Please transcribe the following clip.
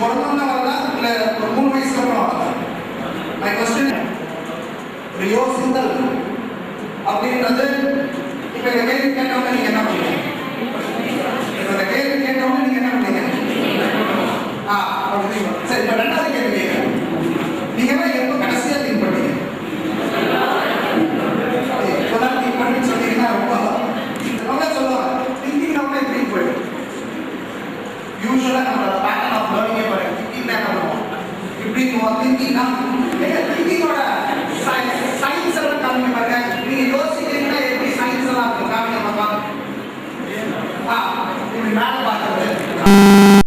பிறந்தோம்னா வரதா இல்ல ஒரு 3 வயசுக்கு அப்புறம் வரதா? மை क्वेश्चन ஒரு யோசித்தல் அப்படின்றது இப்ப இந்த கேள்வி கேட்டவங்க நீங்க என்ன பண்ணுவீங்க? இந்த கேள்வி கேட்டவங்க நீங்க என்ன பண்ணுவீங்க? சரி, இப்ப ரெண்டாவது கேள்வி கேட்கிறேன். நீங்க எப்ப கடைசியா திங்க் பண்ணீங்க? இப்பதான் திங்க் பண்ணி சொன்னீங்கன்னா ரொம்ப சொல்லுவாங்க திங்கிங் நம்ம எப்படி போயிடும். யூஸ்வலா நம்மளோட பேட்டர்ன் ஆஃப் லேர்னிங்கே பாருங்க. திங்கிங் தான் பண்ணுவோம். இப்படி திங்கிங்னா திங்கிங்கோட சயின்ஸ் எல்லாம் காமிக்க பாருங்க. நீங்க யோசிக்கிறீங்கன்னா எப்படி சயின்ஸ் எல்லாம் இருக்கும் காமிக்க பார்ப்பாங்க. இப்படி மேல